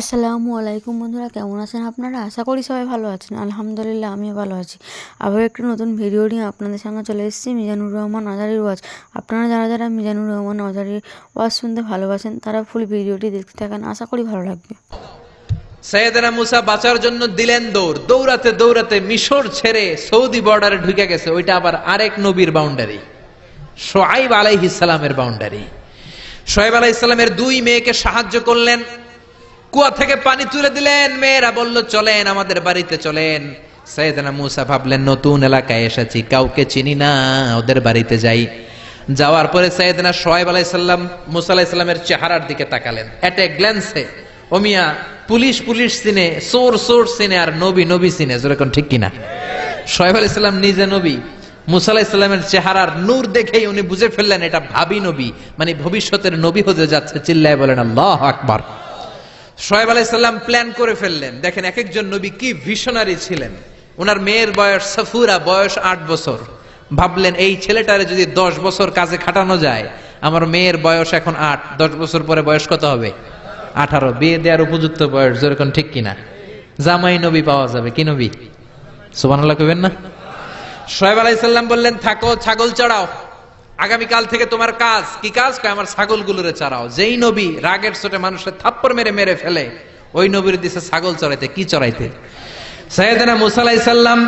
আসসালামু আলাইকুম বন্ধুরা, কেমন আছেন আপনারা? আশা করি সবাই ভালো আছেন। আলহামদুলিল্লাহ, আমিও ভালো আছি। আবার একটি নতুন ভিডিও নিয়ে আপনাদের সামনে চলে এসেছি, মিজানুর রহমান আজারির ওয়াজ। আপনারা যারা যারা মিজানুর রহমান আজারির ওয়াজ শুনতে ভালোবাসেন তারা ফুল ভিডিওটি দেখতে থাকেন, আশা করি ভালো লাগবে। সৈয়দনা মুসা বাঁচার জন্য দিলেন দৌড়, দৌড়াতে দৌড়াতে মিশর ছেড়ে সৌদি বর্ডারে ঢুকে গেছে। ওইটা আবার আরেক নবীর বাউন্ডারি, শোয়াইব আলাইহিস সালামের বাউন্ডারি। শোয়াইব আলাইহিস সালামের দুই মেয়েকে সাহায্য করলেন, কুয়া থেকে পানি তুলে দিলেন। মেয়েরা বলল চলেন, আমাদের বাড়িতে চলেন। সৈয়দনা মুসা ভাবলেন নতুন এলাকায় এসেছি, কাউকে চিনি না, ওদের বাড়িতে যাই। যাওয়ার পরে সৈয়দনা শোয়াইব আলাইহিস সালাম মুসা আলাইহিস সালামের চেহারার দিকে তাকালেন। এট এ গ্ল্যান্সে ও মিয়া, পুলিশ পুলিশ চিনে, সোর সোর চিনে, আর নবী নবী চিনে। যেরকম ঠিক কিনা? শোয়েব আলাইহিস সালাম নিজে নবী। মুসা আলাইহিস সালামের চেহারার নূর দেখেই উনি বুঝে ফেললেন এটা ভাবি নবী, মানে ভবিষ্যতের নবী হতে যাচ্ছে। চিল্লায় বলেন আল্লাহু আকবার। শোয়েব আলাইহিস সালাম প্ল্যান করে ফেললেন। দেখেন এক একজন নবী কি ভিশনারি ছিলেন। ওনার মেয়ের বয়স সফুরা, বয়স 8 বছর। ভাবলেন এই ছেলেটারে যদি 10 বছর কাজে খাটানো যায়, আমার মেয়ের বয়স এখন 8, 10 বছর পরে বয়স কত হবে? 18। বিয়ে দেওয়ার উপযুক্ত বয়স। যেরকম ঠিক কিনা? জামাই নবী পাওয়া যাবে। কি নবী? সুবহানাল্লাহ কইবেন না? শোয়েব আলাইহিস সালাম বললেন থাকো, ছাগল চড়াও। আগামীকাল থেকে তোমার কাজ কি? কাজ কয় আমার ছাগলগুলোরে চড়াও। যেই নবী রাগের চোটে মানুষের থাপ্পড় মেরে মেরে ফেলে, ওই নবীর দিছে ছাগল চড়াইতে। কি চড়াইতে? সাইয়েদনা মুসা আলাইহিস সালাম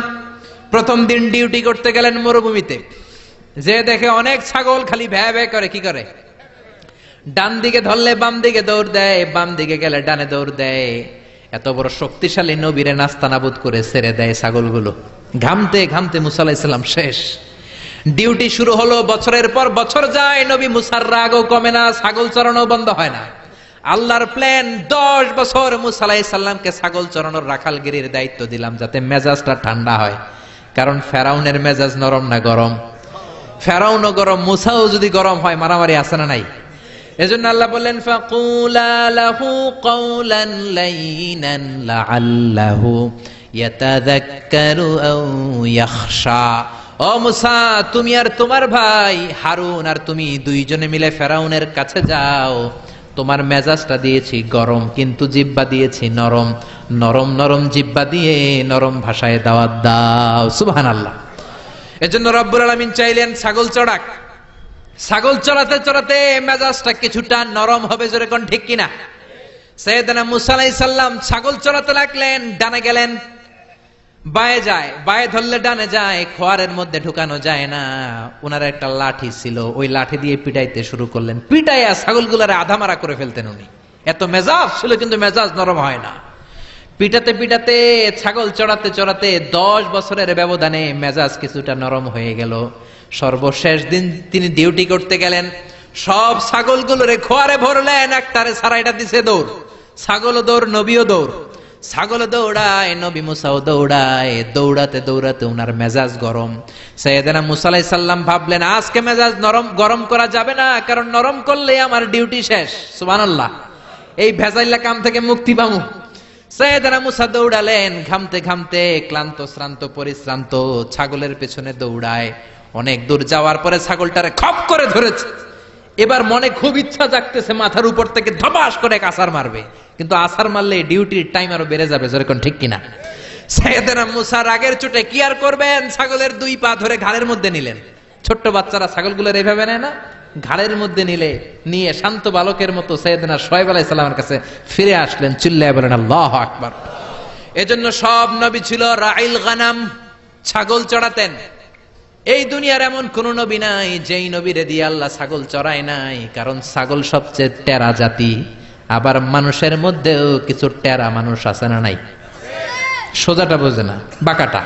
প্রথম দিন ডিউটি করতে গেলেন মরুভূমিতে। যে দেখে অনেক ছাগল খালি ভ্যা ভ্যা করে। কি করে? ডান দিকে ধরলে বাম দিকে দৌড় দেয়, বাম দিকে গেলে ডানে দৌড় দেয়। এত বড় শক্তিশালী নবীরে নাস্তানাবুদ করে ছেড়ে দেয় ছাগলগুলো। ঘামতে ঘামতে মুসা আলাইহিস সালাম শেষ। ডিউটি শুরু হলো। বছরের পর বছর যায়, নবী মুসার রাগও কমে না, ছাগল চড়ানো বন্ধ হয় না। আল্লাহর প্ল্যান, 10 বছর মুসা আলাইহিস সালামকে ছাগল চড়ানোর রাখালগিরির দায়িত্ব দিলাম, যাতে মেজাজটা ঠান্ডা হয়। কারণ ফেরাউনের মেজাজ নরম না গরম? ফেরাউনও গরম, মুসাও যদি গরম হয়, মারামারি আছে না নাই? এজন্য আল্লাহ বললেন ফাকুলা লাহু কাওলান লাইনান লাআল্লাহু ইয়াতাযাক্কারু আও ইয়াখশা। ও মুসা, তুমি আর তোমার ভাই হারুন আর তুমি দুইজনে মিলে ফেরাউনের কাছে যাও। তোমার মেজাজটা দিয়েছি গরম, কিন্তু জিহ্বা দিয়েছি নরম। নরম নরম জিহ্বা দিয়ে নরম ভাষায় দাওয়াত দাও। সুবহানাল্লাহ। এজন্য রব্বুল আলামিন চাইলেন ছাগল চড়াক। ছাগল চড়াতে চড়াতে মেজাজটা কিছুটা নরম হবে। যেরকম ঠিক কিনা? সাইয়েদনা মুসা আলাইহিস সালাম ছাগল চড়াতে লাগলেন। ডানে গেলেন, বায়ে যায়, বায়ে ধরলে ডানে যায়, খোয়ারের মধ্যে ঢুকানো যায় না। ওনার একটা লাঠি ছিল, ওই লাঠি দিয়ে পিটাইতে শুরু করলেন। পিটাইয়া ছাগলগুলারে আধামারা করে ফেলতেন উনি। এত মেজাজ ছিল, কিন্তু মেজাজ নরম হয় না। পিটাতে পিটাতে, ছাগল চড়াতে চড়াতে 10 বছরের ব্যবধানে মেজাজ কিছুটা নরম হয়ে গেল। সর্বশেষ দিন তিনি ডিউটি করতে গেলেন। সব ছাগলগুলোরে খোয়ারে ভরলেন, একটারে ছাড়াইটা দিছে দৌড়। ছাগলও দৌড়, নবীও দৌড়। ছাগল দৌড়ায়, নবী মুসাও দৌড়ায়। দৌড়াতে দৌড়াতে উনার মেজাজ গরম। সাইয়েদনা মুসা আলাইহিস সালাম ভাবলেন আজকে মেজাজ গরম করা যাবে না, কারণ নরম করলে আমার ডিউটি শেষ। সুবহানাল্লাহ। এই ভেজাইলা কাম থেকে মুক্তি পাবো। সাইয়েদনা মুসা দৌড়ালেন, ঘামতে ঘামতে ক্লান্ত শ্রান্ত পরিশ্রান্ত, ছাগলের পেছনে দৌড়ায়। অনেক দূর যাওয়ার পরে ছাগলটারে খপ করে ধরেছে। এবার মনে খুব ইচ্ছা জাগতেছে মাথার উপর থেকে ধপাস করে আছাড় মারবে, কিন্তু আছাড় মারলে ডিউটির টাইম আরো বেড়ে যাবে। যেরকম ঠিক কিনা? সাইয়েদনা মুসা রাগের চোটে কি আর করবেন, ছাগলের 2 পা ধরে ঘাড়ের মধ্যে নিলেন। ছোট্ট বাচ্চারা ছাগলগুলোর এইভাবে নেয় না? ঘাড়ের মধ্যে নিয়ে শান্ত বালকের মতো সাইয়েদনা শোয়েব আলাইহিস সালামের কাছে ফিরে আসলেন। চিল্লায়া বলেন আল্লাহু আকবার। এজন্য সব নবী ছিল রাইল গানাম, ছাগল চড়াতেন। এই দুনিয়ার এমন কোন নবী নাই যেই নবীরে দিয়ে আল্লাহ ছাগল চড়ায় নাই, কারণ ছাগল সবচেয়ে টেরা জাতি। আবার মানুষের মধ্যেও কিছু টেরা মানুষ আছে না নাই? সোজাটা বোঝে না, বাঁকাটা,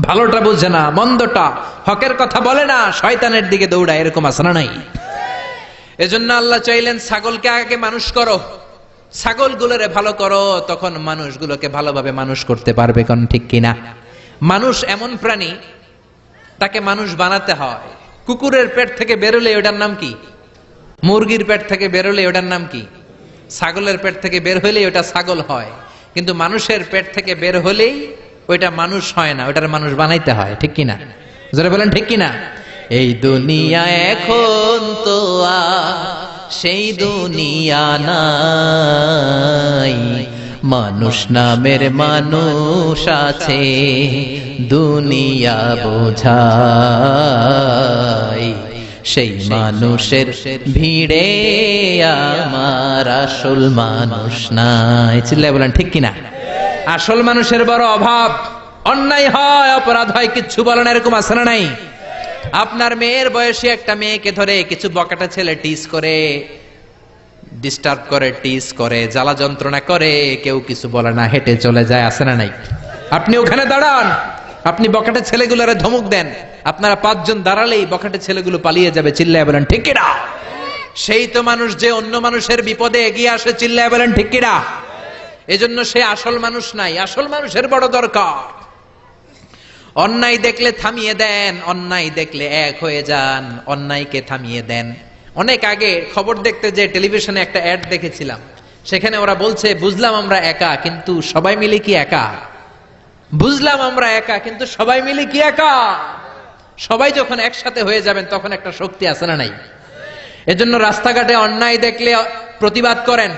ভালোটা বোঝে না, মন্দটা, হকের কথা বলে না, শয়তানের দিকে দৌড়ায়, এরকম আছে না নাই? এজন্য আল্লাহ চাইলেন ছাগলকে আগে মানুষ করো, ছাগলগুলোরে ভালো করো, তখন মানুষগুলোকে ভালোভাবে মানুষ করতে পারবে। কোন ঠিক কিনা? মানুষ এমন প্রাণী, তাকে মানুষ বানাতে হয়। কুকুরের পেট থেকে বেরোলে ওটার নাম কি? মুরগির পেট থেকে বেরোলে ওটার নাম কি? ছাগলের পেট থেকে বের হলেই ওটা ছাগল হয়। কিন্তু মানুষের পেট থেকে বের হলেই ওইটা মানুষ হয় না, ওটার মানুষ বানাইতে হয়। ঠিক কিনা? জোরে বলেন ঠিক কিনা? এই দুনিয়া এখন তো সেই দুনিয়া নাই। মানুষ নামের মানুষ আছে দুনিয়া বোঝায়, সেই মানুষের ভিড়ে আমার আসল মানুষ নাই। চিল্লায় বলেন ঠিক কিনা? আসল মানুষের বড় অভাব। অন্যায় হয়, অপরাধ হয়, কিচ্ছু বলেন, এরকম আছে না নাই? আপনার মেয়ের বয়সী একটা মেয়েকে ধরে কিছু বকাটা ছেলে টিজ করে, ডিস্টার্ব করে, টিজ করে, জ্বালা যন্ত্রণা করে, কেউ কিছু বলে না, হেঁটে চলে যায়, আছে না নাই? আপনি ওখানে দাঁড়ান, আপনি বকাটে ছেলেগুলোরে ধমক দেন, আপনারা 5 জন দাঁড়ালেই বকাটে ছেলেগুলো পালিয়ে যাবে। চিল্লায় বলেন ঠিক কিনা? সেই তো মানুষ যে অন্য মানুষের বিপদে এগিয়ে আসে। চিল্লায় বলেন ঠিক কিনা? এজন্য সে আসল মানুষ নাই। আসল মানুষের বড় দরকার। অন্যায় দেখলে থামিয়ে দেন, অন্যায় দেখলে এক হয়ে যান, অন্যায়কে থামিয়ে দেন। অনেক আগে খবর দেখতে যে টেলিভিশনে একটা অ্যাড দেখেছিলাম, সেখানে ওরা বলছে, বুঝলাম আমরা একা, কিন্তু সবাই মিলে কি একা? বুঝলাম আমরা একা, কিন্তু সবাই মিলে কি একা? সবাই যখন একসাথে হয়ে যাবেন তখন একটা শক্তি আছে না নাই? এজন্য রাস্তাঘাটে অন্যায় দেখলে প্রতিবাদ করেন।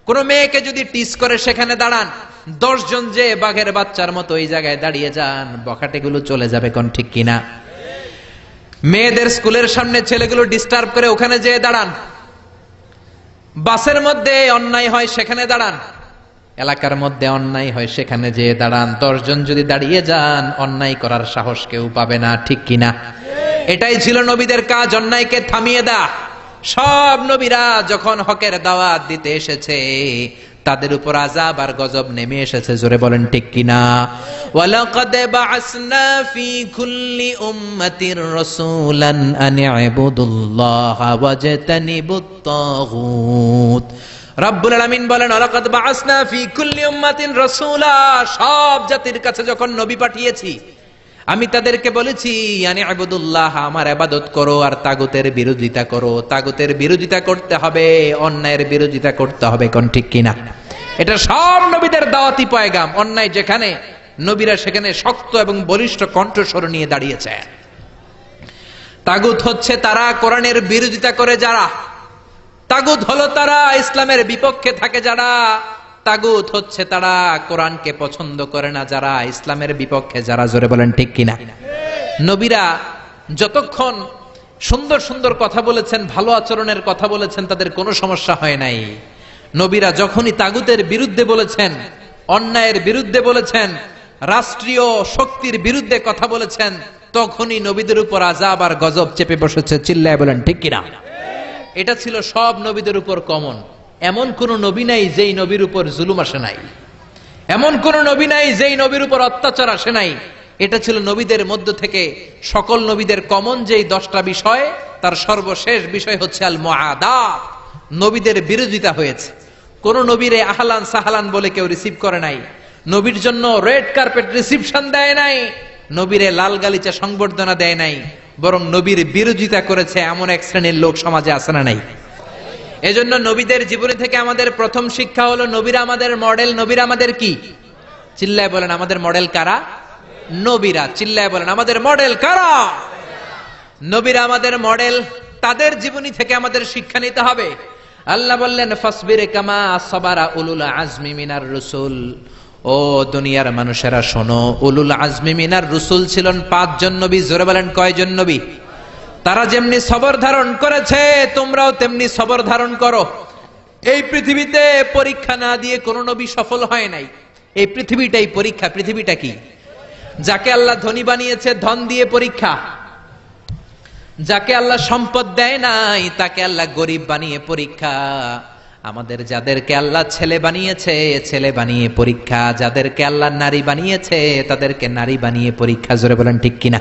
কোন মেয়েকে যদি টিস করে সেখানে দাঁড়ান, 10 জন যে বাঘের বাচ্চার মতো ওই জায়গায় দাঁড়িয়ে যান, বখাটেগুলো চলে যাবে। কোন ঠিক কিনা? মেয়েদের স্কুলের সামনে ছেলেগুলো ডিস্টার্ব করে, ওখানে যেয়ে দাঁড়ান। বাসের মধ্যে অন্যায় হয়, সেখানে দাঁড়ান। এলাকার মধ্যে অন্যায় হয়, সেখানে যেয়ে দাঁড়ান। 10 জন যদি দাঁড়িয়ে যান, অন্যায় করার সাহস কেউ পাবে না। ঠিক কিনা? এটাই ছিল নবীদের কাজ, অন্যায়কে থামিয়ে দেয়া। সব নবীরা যখন হকের দাওয়াত দিতে এসেছে, তাদের উপর আযাব আর গজব নেমে এসেছে। জোরে বলেন ঠিক কিনা? ওয়ালাকাদ বা'আসনা ফি কুল্লি উম্মাতির রাসূলান আন ইবুদুল্লাহা ওয়াজতানিবুত তাগুত। রব্বুল আলামিন বলেন, ওয়ালাকাদ বা'আসনা ফি কুল্লি উম্মাতিন রাসূলা, সব জাতির কাছে যখন নবী পাঠিয়েছি, আমি তাদেরকে বলেছি, আনি ইবুদুল্লাহ, আমার ইবাদত করো আর তাগুতের বিরোধিতা করো। তাগুতের বিরোধিতা করতে হবে, অন্যায়ের বিরোধিতা করতে হবে। কোন ঠিক কিনা? এটা সব নবীদের দাওয়াতি পয়গাম। অন্যায় যেখানে, নবীরা সেখানে শক্ত এবং বলিষ্ঠ কণ্ঠস্বর নিয়ে দাঁড়িয়েছে। তাগুত হচ্ছে তারা কোরআনের বিরোধিতা করে যারা, তাগুত হলো তারা ইসলামের বিপক্ষে থাকে যারা, তাগুত হচ্ছে তারা কোরআনকে পছন্দ করে না যারা, ইসলামের বিপক্ষে যারা। জোরে বলেন ঠিক কিনা? নবীরা যতক্ষণ সুন্দর সুন্দর কথা বলেছেন, ভালো আচরণের কথা বলেছেন, তাদের কোনো সমস্যা হয় নাই। নবীরা যখনই তাগুতের বিরুদ্ধে বলেছেন, অন্যায়ের বিরুদ্ধে বলেছেন, রাষ্ট্রীয় শক্তির বিরুদ্ধে কথা বলেছেন, তখনই নবীদের উপর আযাব আর গজব চেপে বসেছে। চিল্লায় বলেন ঠিক কিনা? এটা ছিল সব নবীদের উপর কমন। এমন কোন নবী নাই যেই নবীর উপর জুলুম আসে নাই, এমন কোন নবী নাই যেই নবীর উপর অত্যাচার আসে নাই। এটা ছিল নবীদের মধ্য থেকে সকল নবীদের কমন যেই 10টা বিষয়, তার সর্বশেষ বিষয় হচ্ছে আল মুআদাত। নবীদের বিরোধিতা হয়েছে। কোন নবীরে আহলান সাহলান বলে কেউ রিসিভ করে নাই, নবীর জন্য রেড কার্পেট রিসিপশন দেয় নাই, নবীরে লাল গালিচা সংবর্ধনা দেয় নাই, বরং নবীর বিরোধিতা করেছে এমন এক শ্রেণীর লোক সমাজে আছে না নাই? এজন্য নবীদের জীবনী থেকে আমাদের প্রথম শিক্ষা হলো, নবীরা আমাদের মডেল। নবীরা আমাদের কি? চিল্লায় বলেন, আমাদের মডেল কারা? নবীরা। চিল্লায় বলেন, আমাদের মডেল কারা? নবীরা আমাদের মডেল। তাদের জীবনী থেকে আমাদের শিক্ষা নিতে হবে। আল্লাহ বললেন, ফাসবির কামা সাবারা উলুল আজমি মিনার রসুল। ও দুনিয়ার মানুষেরা শোনো, উলুল আজমি মিনার রসুল ছিলেন 5 জন নবী। জোরে বলেন, কয়জন নবী? তারা যেমনি সবর ধারণ করেছে, তোমরাও তেমনি সবর ধারণ করো। এই পৃথিবীতে পরীক্ষা না দিয়ে কোন নবী সফল হয় নাই। এই পৃথিবীটাই পরীক্ষা। পৃথিবীটা কি? যাকে আল্লাহ ধনী বানিয়েছে ধন দিয়ে পরীক্ষা, যাকে আল্লাহ সম্পদ দেয় নাই তাকে আল্লাহ গরিব বানিয়ে পরীক্ষা। আমাদের যাদেরকে আল্লাহ ছেলে বানিয়েছে ছেলে বানিয়ে পরীক্ষা, যাদেরকে আল্লাহ নারী বানিয়েছে তাদেরকে নারী বানিয়ে পরীক্ষা। জোরে বলেন ঠিক কিনা?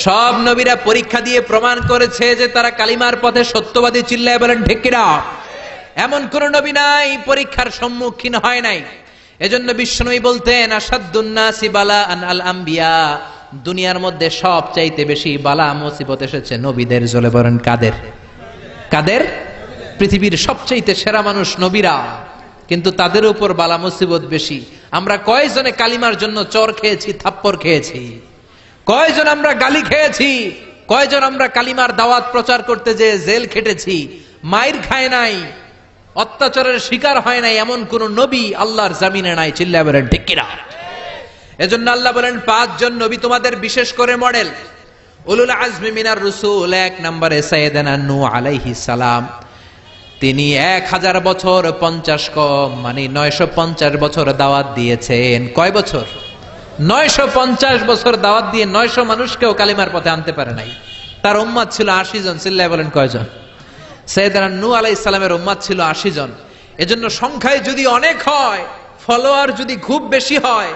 সব নবীরা পরীক্ষা দিয়ে প্রমাণ করেছে যে তারা কালিমার পথে সত্যবাদী। চিল্লায় বলেন ঠিক কিনা? এমন কোন নবী নাই পরীক্ষার সম্মুখীন হয় নাই। এজন্য বিশ্বনবী বলতেন, আসাদ্দুন নাসি বালাআন আল আম্বিয়া। দুনিয়ার মধ্যে সবচাইতে বেশি বালা মুসিবত এসেছে নবীদের। জোরে বলেন কাদের? কাদের? পৃথিবীর সবচাইতে সেরা মানুষ নবীরা, কিন্তু তাদের উপর বালা মুসিবত বেশি। আমরা কয়জনে কালিমার জন্য চর খেয়েছি, থাপ্পড় খেয়েছি? কয়জন আমরা গালি খেয়েছি? কয়জন আমরা কালিমার দাওয়াত প্রচার করতে যে জেল খেটেছি? মাইর খায় নাই, অত্যাচারের শিকার হয় নাই এমন কোন নবী আল্লাহর জমিনে নাই। চিল্লায় বলেন ঠিক কিনা? এজন্য আল্লাহ বলেন 5 জন নবী তোমাদের বিশেষ করে মডেল। উলুল আজমি মিনার রসুল, 1 নম্বরে সাইয়েদানা নূহ আলাইহিস সালাম। তিনি 1000 বছর 50 কম মানে 950 বছর দাওয়াত দিয়েছেন। কয় বছর? 950 বছর দাওয়াত দিয়ে 900 মানুষকেও কালিমার পথে আনতে পারে নাই। তার উম্মত ছিল 80 জন। চিল্লায় বলেন কয়জন? সাইয়েদানা নূহ আলাইহিস সালামের উম্মত ছিল 80 জন। এজন্য সংখ্যায় যদি অনেক হয়, ফলোয়ার যদি খুব বেশি হয়,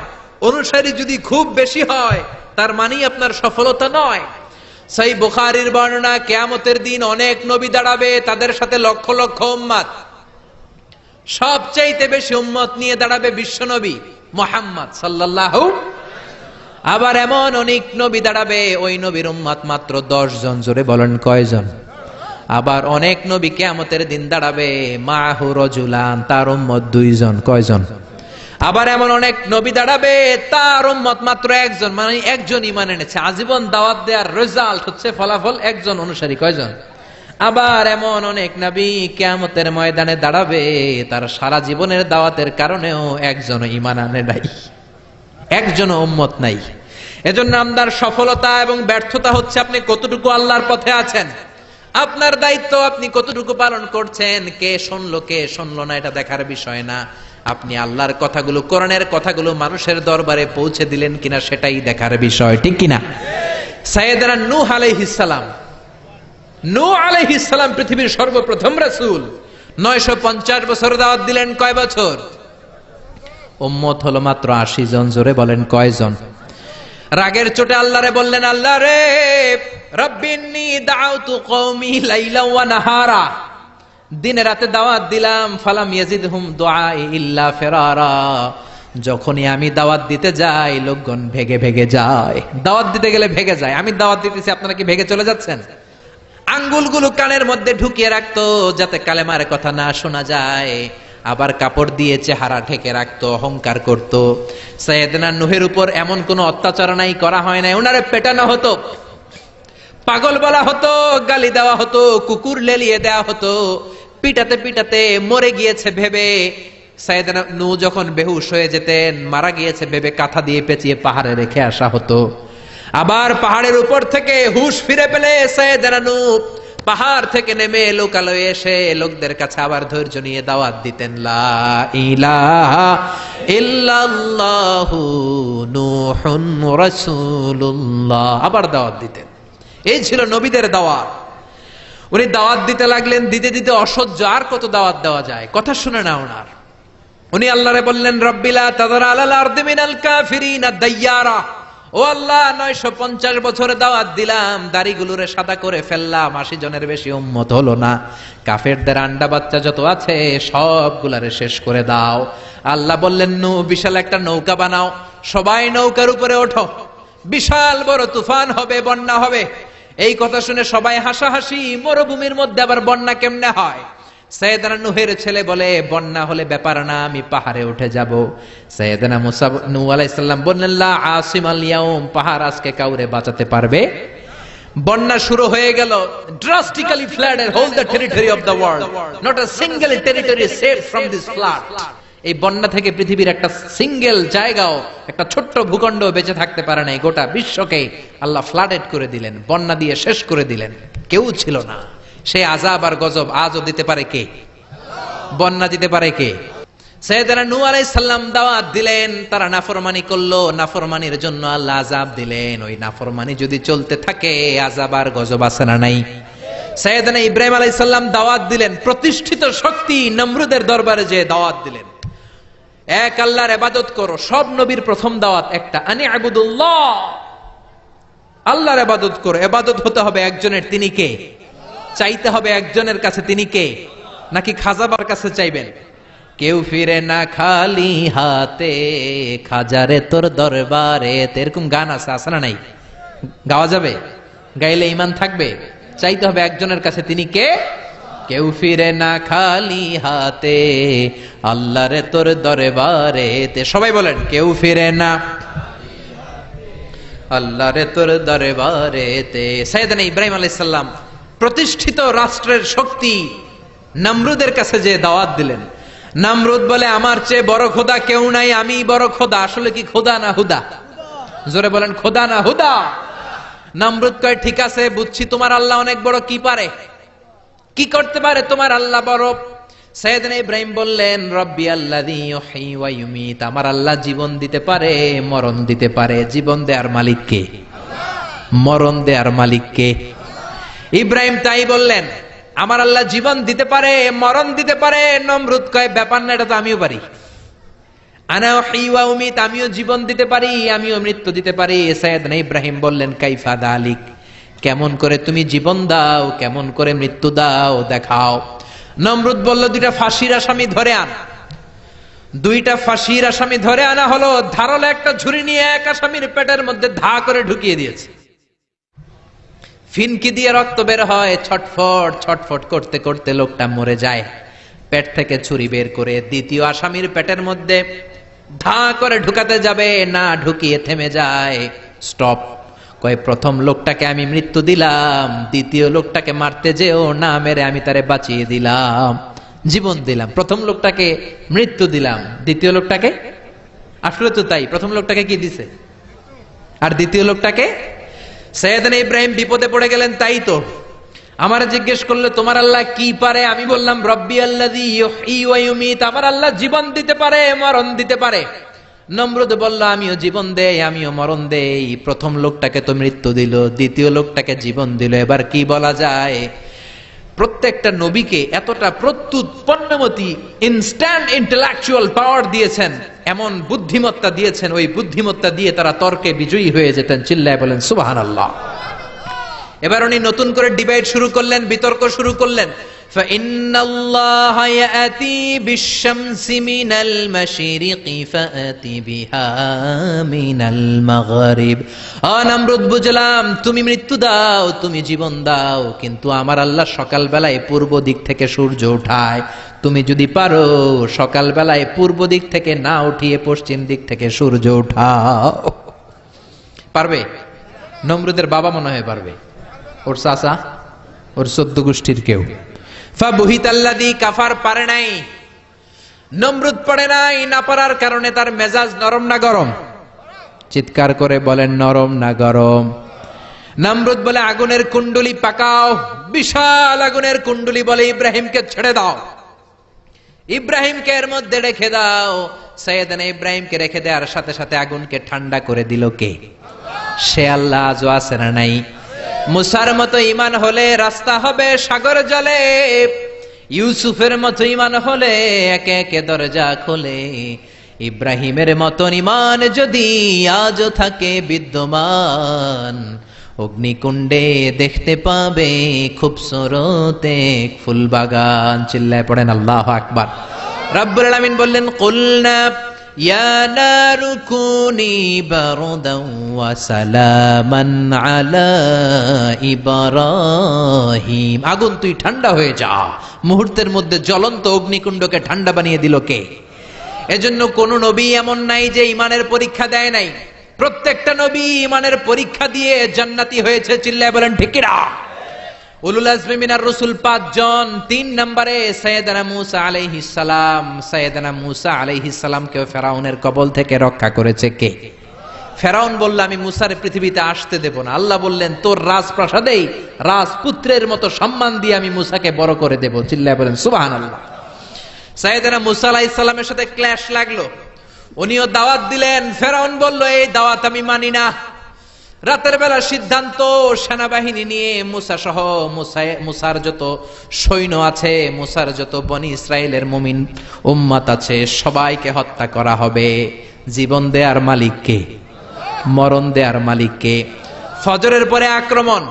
অনুসারী যদি খুব বেশি হয়, তার মানেই আপনার সফলতা নয়। সহিহ বুখারীর বর্ণনা, কিয়ামতের দিন অনেক নবী দাঁড়াবে, তাদের সাথে লক্ষ লক্ষ উম্মত। সবচাইতে বেশি উম্মত নিয়ে দাঁড়াবে বিশ্ব নবী মুহাম্মদ সাল্লাল্লাহু। আবার এমন অনেক নবী দাঁড়াবে, ওই নবীর উম্মত মাত্র 10 জন। জোরে বলেন কয়জন? আবার অনেক নবী কিয়ামতের দিন দাঁড়াবে, মাহু রাজুলান, তার উম্মত 2 জন। কয়জন? আবার এমন অনেক নবী দাঁড়াবে, তার উম্মত মাত্র 1 জন, মানে একজন ঈমান এনেছে। আজীবন দাওয়াত দেওয়ার রেজাল্ট হচ্ছে ফলাফল 1 জন অনুসারী। কয়জন? আবার এমন অনেক নবী কিয়ামতের ময়দানে দাঁড়াবে, তার সারা জীবনের দাওয়াতের কারণেও 1 জন ঈমান আনে নাই, 1 জন উম্মত নাই। এজন্য আপনার সফলতা এবং ব্যর্থতা হচ্ছে আপনি কতটুকু আল্লাহর পথে আছেন। আপনার দায়িত্ব আপনি কতটুকু পালন করছেন। কে শুনলো কে শুনলো না এটা দেখার বিষয় না। আপনি আল্লাহর কথাগুলো, কোরআনের কথাগুলো মানুষের দরবারে পৌঁছে দিলেন কিনা সেটাই দেখার বিষয়। ঠিক কিনা? সাইয়েদনা নূহ আলাইহিস সালাম, নূহ আলাইহিস সালাম পৃথিবীর সর্বপ্রথম রাসূল। 950 বছর দাওয়াত দিলেন। কয় বছর? উম্মত হলো মাত্র 80 জন। জোরে বলেন কয়জন? রাগের চোটে আল্লাহরে বললেন, আল্লাহ রে, রব্বিন্নী দাউতু কওমি লাইলা ওয়া নাহারা, দিনে রাতে দাওয়াত দিলাম, ফালাম ইয়াজিদহুম দুআই ইল্লা ফিরারা। যখনই আমি দাওয়াত দিতে যাই, লোকজন ভেগে ভেগে যায়। দাওয়াত দিতে গেলে ভেগে যায়। আমি দাওয়াত দিতেছি, আপনারা কি ভেগে চলে যাচ্ছেন? আঙ্গুলগুলো কানের মধ্যে ঢুকিয়ে রাখতো যাতে কালেমার কথা না শোনা যায়। আবার কাপড় দিয়ে চেহারা ঢেকে রাখতো, অহংকার করত। সাইয়েদনা নূহের উপর এমন কোন অত্যাচার নাই, করা হয় নাই। ওনারে পেটানো হতো, পাগল বলা হতো, গালি দেওয়া হতো, কুকুর লেলিয়ে দেওয়া হতো, পিটাতে পিটাতে মরে গিয়েছে ভেবে। সাইয়েদনা নূহ যখন বেহুশ হয়ে যেতেন, মারা গিয়েছে ভেবে কাঁথা দিয়ে পেঁচিয়ে পাহাড়ে রেখে আসা হতো। আবার পাহাড়ের উপর থেকে হুশ ফিরে পেলে সাইয়েদনা নূহ পাহাড় থেকে নেমে লোকালয়ে এসে লোকদের কাছে আবার ধৈর্য নিয়ে দাওয়াত দিতেন, লা ইলাহা ইল্লাল্লাহু নূহুন রাসূলুল্লাহ। আবার দাওয়াত দিতেন। এই ছিল নবীদের দাওয়াত। উনি দাওয়াত দিতে লাগলেন, দিতে দিতে অসহ্য, আর কত দাওয়াত দেওয়া যায়, কথা শুনে না ওনার। উনি আল্লাহরে বললেন, রব্বিলা তাযারা আলাল আরদি মিনাল কাফিরিনা দাইয়ারা। ও আল্লাহ, 950 বছরে দাওয়াত দিলাম, দাড়িগুলোরে সাদা করে ফেললাম, 80 জনের বেশি উম্মত হলো না। কাফেরদের আন্ডা বাচ্চা যত আছে সবগুলারে শেষ করে দাও। আল্লাহ বললেন, নূহ, বিশাল একটা নৌকা বানাও, সবাই নৌকার উপরে ওঠো, বিশাল বড় তুফান হবে, বন্যা হবে। এই কথা শুনে সবাই হাসাহাসি। মরুভূমির মধ্যে আবার বন্যা কেমনে হয়? সাইয়েদনা নূহের ছেলে বলে, বন্যা হলে ব্যাপার না, আমি পাহাড়ে উঠে যাব। সাইয়েদনা মুসা নূহ আলাইহিস সালাম বললেন, লা আসিমাল ইয়াউম, পাহাড় আজকে কাউরে বাঁচাতে পারবে? বন্যা শুরু হয়ে গেল। Drastically flooded whole the territory of the world, not a single territory save from this flood. এই বন্যা থেকে পৃথিবীর একটা সিঙ্গেল জায়গাও, একটা ছোট্ট ভূখণ্ড বেঁচে থাকতে পারে নাই। গোটা বিশ্বকে আল্লাহ ফ্লাডেড করে দিলেন, বন্যা দিয়ে শেষ করে দিলেন। কেউ ছিল না। সেই আযাব আর গজব আজও দিতে পারে কে? বন্যা দিতে পারে কে? সাইয়েদনা নূহ আলাইহিস সালাম দাওয়াত দিলেন, তারা নাফরমানি করলো, নাফরমানির জন্য আল্লাহ আযাব দিলেন। ওই নাফরমানি যদি চলতে থাকে, আযাব আর গজব আছে না নাই? সাইয়েদনা ইব্রাহিম আলাইহিস সালাম দাওয়াত দিলেন, প্রতিষ্ঠিত শক্তি নমরুদের দরবারে যে দাওয়াত দিলেন, এক আল্লাহর ইবাদত করো। সব নবীর প্রথম দাওয়াত একটা, আনি আবুদুল্লাহ, আল্লাহর ইবাদত করো। ইবাদত হতে হবে একজনের, তিনি কে? চাইতে হবে একজনের কাছে, তিনি কে? নাকি খাজাবার কাছে চাইবেন? কেউ ফিরে না খালি হাতে, খাজারে তোর দরবারে। এরকম গান আছে, আছে না নাই? গাওয়া যাবে? গাইলে ঈমান থাকবে? চাইতে হবে একজনের কাছে, তিনি কে? কেউ ফিরে না খালি হাতে, আল্লাহরে তোর দরবারে। সবাই বলেন, কেউ ফিরে না আল্লাহরে তোর দরবারে। সাইয়েদনা ইব্রাহিম আলাইহিস সালাম প্রতিষ্ঠিত রাষ্ট্রের শক্তি নমরুদের কাছে যে দাওয়াত দিলেন। নমরুদ বলে আমার চেয়ে বড় খোদা কেউ নাই, আমি বড় খোদা। আসলে কি খোদা না হুদা? জোরে বলেন, খোদা না হুদা? নমরুদ কয় ঠিক আছে বুঝছি, তোমার আল্লাহ অনেক বড়, কি পারে, কি করতে পারে তোমার আল্লাহ বড়। সাইয়েদনা ইব্রাহিম বললেন রব্বি আল্লাযী ইউহয়ী ওয়া ইউমীত, আমার আল্লাহ জীবন দিতে পারে, মরণ দিতে পারে। জীবন দেয়ার মালিক কে? মরণ দেয়ার মালিক কে? ইব্রাহিম তাই বললেন, আমার আল্লাহ জীবন দিতে পারে, মরণ দিতে পারে। নমরুদ কয় ব্যাপার না, এটা তো আমিও পারি। আনা উহয়ী ওয়া উমীত, আমিও জীবন দিতে পারি, আমিও মৃত্যু দিতে পারি। সাইয়েদনা ইব্রাহিম বললেন কাইফা যালিক, কেমন করে তুমি জীবন দাও, কেমন করে মৃত্যু দাও দেখাও। নমরুদ বলল দুইটা ফাঁসির আসামি ধরে আন। দুইটা ফাঁসির আসামি ধরে আনা হলো। ধারালো একটা ছুরি নিয়ে এক আসামির পেটের মধ্যে ধা করে ঢুকিয়ে দিয়েছে। ফিনকি দিয়ে রক্ত বের হয়, ছটফট ছটফট করতে করতে লোকটা মরে যায়। পেট থেকে ছুরি বের করে দ্বিতীয় আসামির পেটের মধ্যে ধা করে ঢুকাতে যাবে, না ঢুকিয়ে থেমে যায়। স্টপ। কয় প্রথম লোকটাকে আমি মৃত্যু দিলাম, দ্বিতীয় লোকটাকে মারতে যেও না, মেরে আমি তারে বাঁচিয়ে দিলাম, জীবন দিলাম। প্রথম লোকটাকে মৃত্যু দিলাম, দ্বিতীয় লোকটাকে, আসলে তো তাই, প্রথম লোকটাকে কি দিছে আর দ্বিতীয় লোকটাকে। সাইয়েদনা ইব্রাহিম বিপদে পড়ে গেলেন। তাই তো আমার জিজ্ঞেস করলে তোমার আল্লাহ কি পারে, আমি বললাম রব্বি আল্লাযী ইউহয়ী ওয়া ইউমীত, আমার আল্লাহ জীবন দিতে পারে, মরণ দিতে পারে। নমরুদ বলল আমিও জীবন দেই, আমিও মরণ দেই। প্রথম লোকটাকে তো মৃত্যু দিল, দ্বিতীয় লোকটাকে জীবন দিল, এবার কি বলা যায়? প্রত্যেকটা নবীকে এতটা প্রত্যুত পণ্যমতি ইনস্ট্যান্ট ইন্টেলেকচুয়াল পাওয়ার দিয়েছেন, এমন বুদ্ধিমত্তা দিয়েছেন, ওই বুদ্ধিমত্তা দিয়ে তারা তর্কে বিজয়ী হয়ে যেতেন। চিল্লায় বলেন সুবহানাল্লাহ। এবার উনি নতুন করে ডিবেট শুরু করলেন, বিতর্ক শুরু করলেন। فإن الله يأتي بالشمس من المشرق فأتي بها من المغرب। নমরুদ বুঝলাম, তুমি মৃত্যু দাও, তুমি জীবন দাও, কিন্তু আমার আল্লাহ সকাল বেলায় পূর্ব দিক থেকে সূর্য উঠায়। তুমি যদি পারো সকাল বেলায় পূর্ব দিক থেকে না উঠিয়ে পশ্চিম দিক থেকে সূর্য উঠাও। পারবে? নমরুদের বাবা মনে হয় পারবে, ওর চাচা, ওর 14 গোষ্ঠীর কেউ। ফাবুহিতাল্লাযী কাফার, পারে নাই। নমরুদ পারে নাই, না পারার কারণে তার মেজাজ নরম না গরম? চিৎকার করে বলেন নরম না গরম? নমরুদ বলে আগুনের কুণ্ডুলি পাকাও। বিশাল আগুনের কুণ্ডুলি বলে ইব্রাহিমকে ছেড়ে দাও, ইব্রাহিমকে এর মধ্যে রেখে দাও। সাইয়েদনা ইব্রাহিমকে রেখে দেওয়ার সাথে সাথে আগুনকে ঠান্ডা করে দিল কে? সে আল্লাহ আজও আছে না নাই? মুসার মতো ঈমান হলে রাস্তা হবে সাগর জলে, ইউসুফের মতো ঈমান হলে একে একে দরজা খোলে। ইব্রাহিমের মতন ঈমান যদি আজও থাকে বিদ্যমান, অগ্নিকুণ্ডে দেখতে পাবে খুবসুরত এক ফুলবাগান। চিল্লায় পড়েন আল্লাহু আকবার। রব্বুল আলামিন বললেন কুলনা ইয়া নারু কুনি বারদান ওয়া সালামান আলা ইব্রাহিম, আগুন তুই ঠান্ডা হয়ে যা। মুহূর্তের মধ্যে জ্বলন্ত অগ্নিকুণ্ডকে ঠান্ডা বানিয়ে দিল কে? এজন্য কোন নবী এমন নাই যে ঈমানের পরীক্ষা দেয় নাই। প্রত্যেকটা নবী ঈমানের পরীক্ষা দিয়ে জান্নাতি হয়েছে। চিল্লায় বলেন ঠিক কিনা? উলুল আজমি মিনার রাসূল 5 জন। 3 নম্বরে সাইয়েদনা মূসা আলাইহিস সালাম। সাইয়েদনা মূসা আলাইহিস সালামকে ফেরাউনের কবল থেকে রক্ষা করেছে কে? ফেরাউন বলল আমি মূসার পৃথিবীতে আসতে দেব না। আল্লাহ বললেন তোর রাজপ্রাসাদেই রাজপুত্রের মতো সম্মান দিয়ে আমি মূসাকে বড় করে দেব। চিল্লায় বলেন সুবহানাল্লাহ। সাইয়েদনা মূসা আলাইহিস সালামের সাথে ক্ল্যাশ লাগলো, উনিও দাওয়াত দিলেন। ফেরাউন বলল এই দাওয়াত আমি মানি না। রাতের বেলা সিদ্ধান্ত, সেনাবাহিনী নিয়ে মূসা সহ মূসার যত সৈন্য আছে, মূসার যত বনি ইসরায়েলের মুমিন উম্মত আছে, সবাইকে হত্যা করা হবে। জীবন দেয়ার মালিক কে? মরণ দেয়ার মালিক কে? ফজরের পরে আক্রমণ।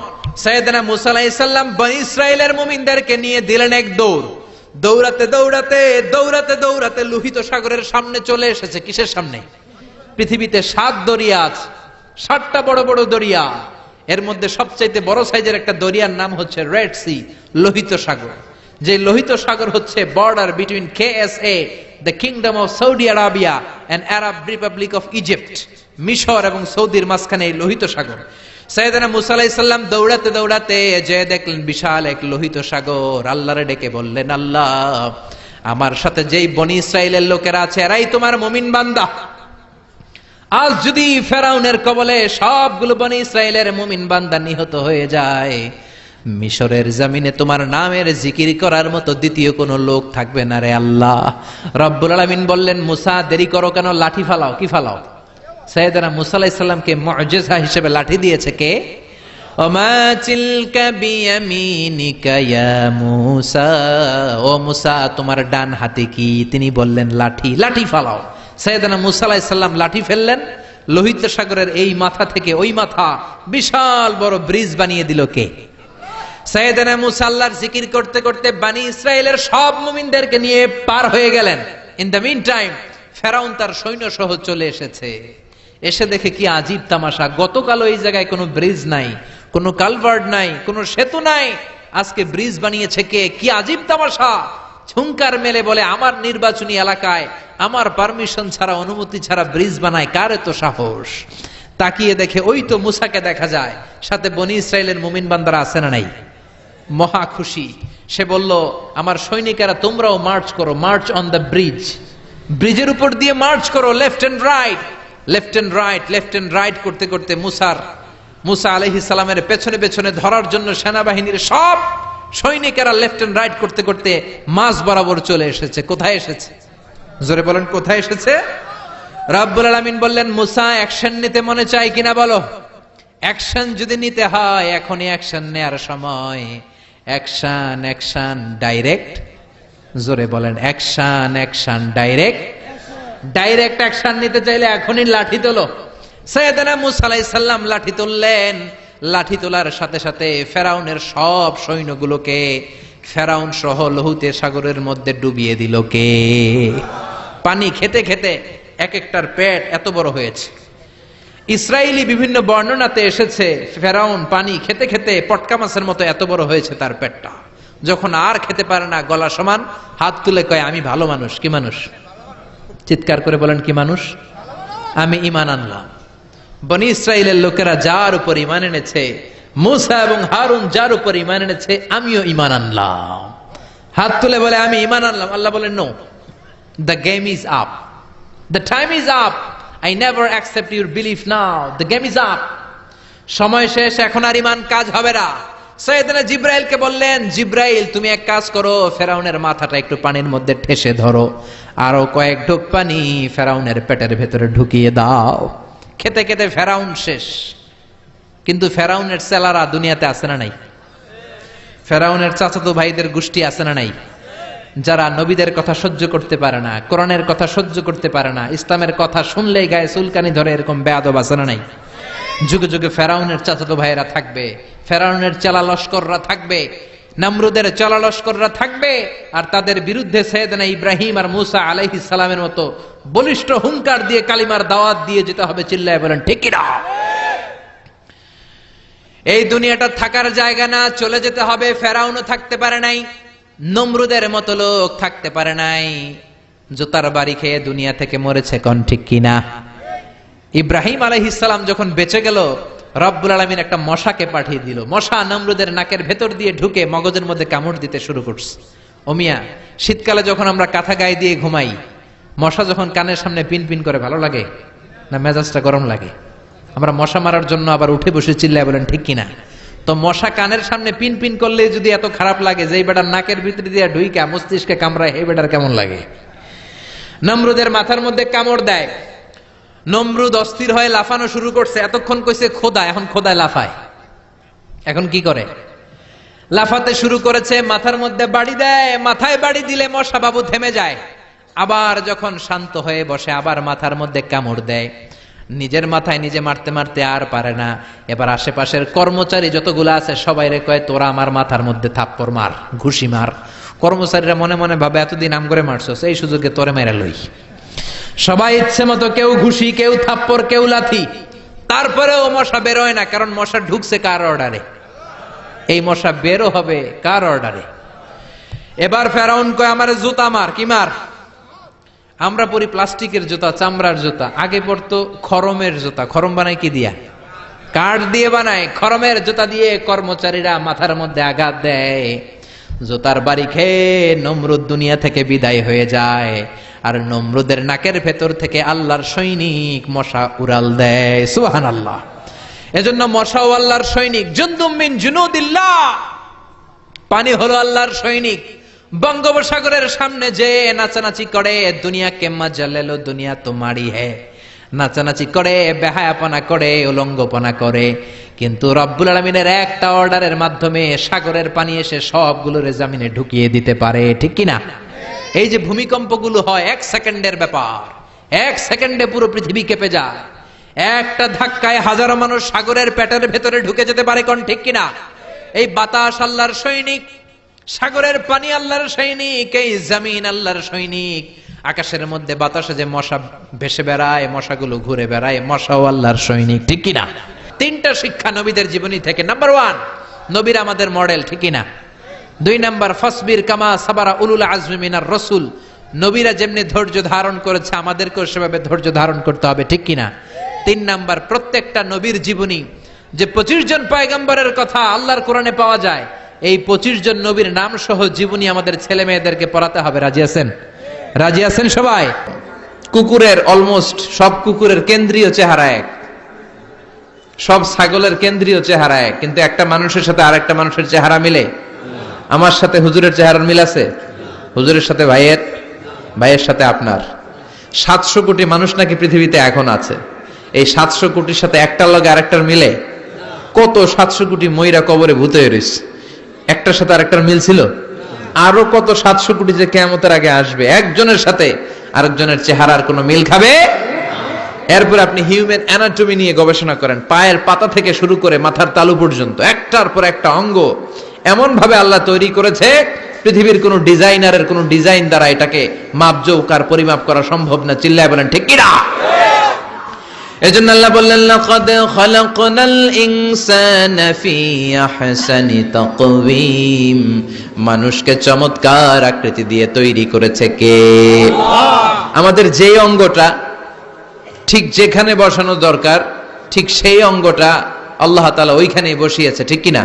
সাইয়েদনা মূসা আলাইহিস সালাম বনি ইসরায়েলের মুমিনদেরকে নিয়ে দিলেন এক দৌড়। দৌড়াতে দৌড়াতে দৌড়াতে দৌড়াতে লোহিত সাগরের সামনে চলে এসেছে। কিসের সামনে? পৃথিবীতে 7 দরিয়া আছে, 7টা বড় বড় দরিয়া। এর মধ্যে সবচাইতে বড় সাইজের একটা দরিয়ার নাম হচ্ছে রেড সি, লোহিত সাগর। যে লোহিত সাগর হচ্ছে border between KSA, the kingdom of Saudi Arabia, and Arab Republic of Egypt. মিশর এবং সৌদির মাঝখানে এই লোহিত সাগর। সাইয়েদনা মুসা আলাইহিস সালাম দৌড়াতে দৌড়াতে যে দেখলেন বিশাল এক লোহিত সাগর, আল্লাহরে ডেকে বললেন, আল্লাহ, আমার সাথে যেই বনি ইসরাইলের লোকেরা আছে এরাই তোমার মুমিন বান্দা। আজ যদি ফেরাউনের কবলে সবগুলো বনি ইসরাইলের মুমিন বান্দা নিহত হয়ে যায়, মিশরের জমিনে তোমার নামের জিকির করার মতো দ্বিতীয় কোনো লোক থাকবে না রে আল্লাহ। রব্বুল আলামিন বললেন, মুসা দেরি করো কেন, লাঠি ফালাও। কি ফালাও? সাইয়েদনা মুসা আলাইহিস সালামকে মুআজিজা হিসেবে লাঠি দিয়েছে কে? ওমা তিলকা বিয়ামিনিকা ইয়া মুসা, ও মুসা তোমার ডান হাতে কি? তিনি বললেন লাঠি। লাঠি ফালাও। সাইয়েদনা মুসা আলাইহিস সালাম লাঠি ফেললেন, লোহিত সাগরের এই মাথা থেকে ওই মাথা বিশাল বড় ব্রিজ বানিয়ে দিল কে? সাইয়েদনা মুসা আল্লাহর জিকির করতে করতে বনি ইসরাইলের সব মুমিনদেরকে নিয়ে পার হয়ে গেলেন। ইন দ্য মিন টাইম ফেরাউন তার সৈন্য সহ চলে এসেছে। এসে দেখে কি আজীব তামাশা, গতকাল এই জায়গায় কোনো ব্রিজ নাই, কোনো কালভার্ট নাই, কোনো সেতু নাই, আজকে ব্রিজ বানিয়েছে কে? কি আজীব তামাশা। ঝুঙ্কার মেলে বলে, আমার নির্বাচনী এলাকায় আমার পারমিশন ছাড়া, অনুমতি ছাড়া ব্রিজ বানায়, কার এত সাহস? তাকিয়ে দেখে ওই তো মুসাকে দেখা যায়, সাথে বনি ইসরাইলের মুমিন বান্দারা আছে না নাই? মহা খুশি। সে বলল, আমার সৈনিকেরা তোমরাও মার্চ করো, মার্চ অন দ্য ব্রিজ। ব্রিজের উপর দিয়ে মার্চ করো, left and right, left and right, left and right করতে করতে মুসা আলাইহিস সালামের পেছনে পেছনে ধরার জন্য সেনাবাহিনীর সব সৈনিকেরা লেফট এন্ড রাইট করতে করতে মাঝ বরাবর চলে এসেছে। কোথায় এসেছে? জোরে বলেন, কোথায় এসেছে? রব্বুল আলামিন বললেন, মুসা অ্যাকশন নিতে মনে চাই কিনা বলো? অ্যাকশন যদি নিতে হয় এখনই অ্যাকশন নেয়ার সময়। Action, action direct. জোরে বলেন, action, action direct. Direct action নিতে চাইলে এখনই লাঠি তোলো। সাইয়েদনা মুসা আলাইহিস সালাম লাঠি তুললেন। লাঠি তোলার সাথে সাথে ফেরাউনের সব সৈন্যগুলোকে ফেরাউন সহ লোহিত সাগরের মধ্যে ডুবিয়ে দিল কে? পানি খেতে খেতে এক একটার পেট এত বড় হয়েছে। ইসরায়েলি বিভিন্ন বর্ণনাতে এসেছে, ফেরাউন পানি খেতে খেতে পটকা মাছের মতো এত বড় হয়েছে তার পেটটা। যখন আর খেতে পারে না, গলা সমান, হাত তুলে কয়, আমি ভালো মানুষ। কি মানুষ? চিৎকার করে বলেন, কি মানুষ? আমি ঈমান আনলাম। বনি ইসরাইলের লোকেরা যার উপর ঈমান এনেছে, মুসা এবং হারুন যার উপর ঈমান এনেছে, আমিও ঈমান আনলাম। হাত তুলে বলে, আমি ঈমান আনলাম। আল্লাহ বলেন, no, the game is up, the time is up, I never accept your belief now. The game is up. সময় শেষ, এখন আর ঈমান কাজ হবে না। সাইয়েদনা জিবরাইলকে বললেন, জিবরাইল তুমি এক কাজ করো, ফেরাউনের মাথাটা একটু পানির মধ্যে ঠেসে ধরো, আরো কয়েক ঢোক পানি ফেরাউনের পেটের ভেতরে ঢুকিয়ে দাও। খেতে খেতে ফেরাউন শেষ। কিন্তু ফেরাউনের চেলারা দুনিয়াতে আছে না নাই? ফেরাউনের চাচাতো ভাইদের গোষ্ঠী আছে না নাই? যারা নবীদের কথা সহ্য করতে পারে না, কোরআনের কথা সহ্য করতে পারে না, ইসলামের কথা শুনলেই গায়ে চুলকানি ধরে, এরকম বেয়াদব আছে না নাই? যুগে যুগে ফেরাউনের চাচাতো ভাইয়েরা থাকবে, ফেরাউনের চেলা লস্কররা থাকবে, নমরুদের চেলা লস্কররা থাকবে, আর তাদের বিরুদ্ধে সাইয়েদনা ইব্রাহিম আর মুসা আলাইহিস সালামের মতো বলিষ্ঠ হুঙ্কার দিয়ে কালিমার দাওয়াত দিয়ে যেতে হবে। চিল্লায় বলেন ঠিক কি না? এই দুনিয়াটা থাকার জায়গা না, চলে যেতে হবে। ফেরাউনও থাকতে পারে নাই, নমরুদের মতো লোক থাকতে পারে নাই, জুতার বাড়ি খেয়ে দুনিয়া থেকে মরেছে। কোন ঠিক কিনা? ইব্রাহিম আলাইহিস সালাম যখন বেঁচে গেল, রব্বুল আলামিন একটা মশাকে পাঠিয়ে দিল। মশা নমরুদের নাকের ভেতর দিয়ে ঢুকে মগজের মধ্যে কামড় দিতে শুরু করছে। ও মিয়া, শীতকালে যখন আমরা কাঁথা গায়ে দিয়ে ঘুমাই, মশা যখন কানের সামনে পিন পিন করে, ভালো লাগে না মেজাজটা গরম লাগে? আমরা মশা মারার জন্য আবার উঠে বসে চিল্লায় বলেন ঠিক কিনা? তো মশা কানের সামনে পিন পিন করলে যদি এত খারাপ লাগে, যে বেটার নাকের ভিতরে দিয়ে ঢুইকা মস্তিষ্কে কামড়ায়, এই বেটার কেমন লাগে? নমরুদের মাথার মধ্যে কামড় দেয়। নমরুদ অস্থির হয়ে লাফানো শুরু করছে। এতক্ষণ কইছে খোদা, এখন খোদায় লাফায়। এখন কি করে? লাফাতে শুরু করেছে, মাথার মধ্যে বাড়ি দেয়। মাথায় বাড়ি দিলে মশা বাবু থেমে যায়। আবার যখন শান্ত হয়ে বসে, আবার মাথার মধ্যে কামড় দেয়। নিজের মাথায় নিজে মারতে মারতে আর পারে না। এবার আশেপাশের কর্মচারী যতগুলো আছে সবাই রে কয়, তোরা আমার মাথার মধ্যে থাপ্পড় মার, ঘুষি মার। কর্মচারীরা মনে মনে ভাবে, এতদিন আম করে মারছস, এই সুযোগে তোরে মেরে লই। সবাই ইচ্ছে মতো, কেউ ঘুষি, কেউ থাপ্পড়, কেউ লাথি। তারপরেও মশা বেরোয় না, কারণ মশা ঢুকছে কার অর্ডারে? এই মশা বেরো হবে কার অর্ডারে? এবার ফেরাউন কয়, আমার জুতা মার। কি মার? আমরা পরি প্লাস্টিকের জুতা, চামড়ার জুতা। আগে পড়তো খরমের জুতা। খরম বানাই কি দিয়া? কাঠ দিয়ে বানায়, খরমের জুতা দিয়ে কর্মচারীরা মাথার মধ্যে আঘাত দেয়, জুতার বাড়ি খেয়ে নমরুদ দুনিয়া থেকে বিদায় হয়ে যায়। আর নমরুদের নাকের ভেতর থেকে আল্লাহর সৈনিক মশা উড়াল দেয়। সুবহানাল্লাহ। এজন্য মশা ও আল্লাহর সৈনিক, জুনদুম মিন জুনুদিল্লাহ। পানি হলো আল্লাহর সৈনিক। বঙ্গোপসাগরের সামনে যে নাচানাচি করে, দুনিয়া কে মজা লেলো দুনিয়া তোমারি হে, নাচানাচি করে, বেহায়াপনা করে, উলঙ্গপনা করে, কিন্তু রব্বুল আলামিনের একটা অর্ডারের মাধ্যমে সাগরের পানি এসে সবগুলো জামিনে ঢুকিয়ে দিতে পারে, ঠিক কিনা? এই যে ভূমিকম্পগুলো হয় 1 সেকেন্ডের ব্যাপার, 1 সেকেন্ডে পুরো পৃথিবী কেঁপে যায়। একটা ধাক্কায় হাজারো মানুষ সাগরের পেটের ভেতরে ঢুকে যেতে পারে, কোন ঠিক কিনা? এই বাতাস আল্লাহর সৈনিক, সাগরের পানি আল্লাহর সৈনিক, এই জমিন আল্লাহর সৈনিক। আকাশের মধ্যে বাতাসে যে মশা ভেসে বেড়ায়, মশাগুলো ঘুরে বেড়ায়, মশাও আল্লাহর সৈনিক, ঠিক কিনা? 3টা শিক্ষা নবীদের জীবনী থেকে। নাম্বার 1, নবীরা আমাদের মডেল, ঠিক কিনা? 2 নাম্বার, ফাসবির কামা সাবারা উলুল আজমি মিনার রাসূল, নবীরা যেমনি ধৈর্য ধারণ করেছে আমাদেরকেও সেভাবে ধৈর্য ধারণ করতে হবে, ঠিক কিনা? 3 নাম্বার, প্রত্যেকটা নবীর জীবনী, যে 25 জন পয়গম্বরের কথা আল্লাহর কোরআনে পাওয়া যায়, এই 25 জন নবীর নাম সহ জীবনী আমাদের ছেলে মেয়েদেরকে পড়াতে হবে। রাজি আছেন? রাজি আছেন সবাই? কুকুরের অলমোস্ট সব কুকুরের কেন্দ্রীয় চেহারা এক, সব ছাগলের কেন্দ্রীয় চেহারা এক, কিন্তু একটা মানুষের সাথে আরেকটা মানুষের চেহারা মিলে? আমার সাথে হুজুরের চেহারার মিল আছে? হুজুরের সাথে ভাইয়ের, ভাইয়ের সাথে আপনার। 700 কোটি মানুষ নাকি পৃথিবীতে এখন আছে, এই 700 কোটির সাথে একটার লগে আরেকটার মিলে? কত 700 কোটি ময়রা কবরে ভূত হয়ে রয়েছে, একটার সাথে আরেকটার মিল ছিল? আরো কত 700 কোটি যে কিয়ামতের আগে আসবে, একজনের সাথে আরেকজনের চেহারার কোনো মিল খাবে? এরপর আপনি হিউম্যান অ্যানাটমি নিয়ে গবেষণা করেন, পায়ের পাতা থেকে শুরু করে মাথার তালু পর্যন্ত একটার পর একটা অঙ্গ এমন ভাবে আল্লাহ তৈরি করেছে, পৃথিবীর কোন ডিজাইনারের কোন ডিজাইন দ্বারা এটাকে মাপজোক আর পরিমাপ করা সম্ভব না। চিল্লায় বলেন ঠিক কিনা? এজন্য আল্লাহ বললেন, লাকাদ খালাকনাল ইনসানা ফি আহসানি তাকওয়িম, মানুষকে চমৎকার আকৃতি দিয়ে তৈরি করেছে কে? আমাদের যে অঙ্গটা ঠিক যেখানে বসানো দরকার, ঠিক সেই অঙ্গটা আল্লাহ তাআলা ওইখানেই বসিয়েছে, ঠিক কিনা?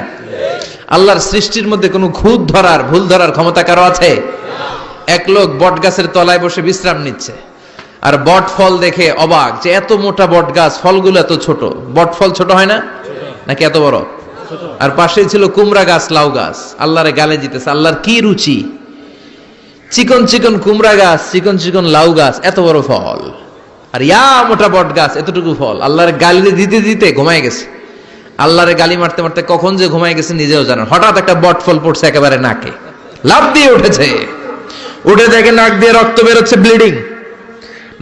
আল্লাহর সৃষ্টির মধ্যে কোনো খুঁত ধরার, ভুল ধরার ক্ষমতা কারো আছে? এক লোক বট গাছের তলায় বসে বিশ্রাম নিচ্ছে, আর বট ফল দেখে অবাক যে এত মোটা বট গাছ, ফলগুলো এত ছোট। বট ফল ছোট হয় না নাকি এত বড়? আর পাশেই ছিল কুমড়া গাছ, লাউ গাছ। আল্লাহরে গালে দিতেছে, আল্লাহর কি রুচি! চিকন চিকন কুমড়া গাছ, চিকন চিকন লাউ গাছ, এত বড় ফল, আর ইয়া মোটা বট গাছ, এতটুকু ফল। আল্লাহরে গালি দিতে দিতে ঘুমায় গেছে। আল্লাহরে গালি মারতে মারতে কখন যে ঘুমায় গেছে নিজেও জানেন। হঠাৎ একটা বট ফল পড়ছে একেবারে নাকে, লাফ দিয়ে উঠেছে, উঠে দেখে নাক দিয়ে রক্ত বেরোচ্ছে, ব্লিডিং।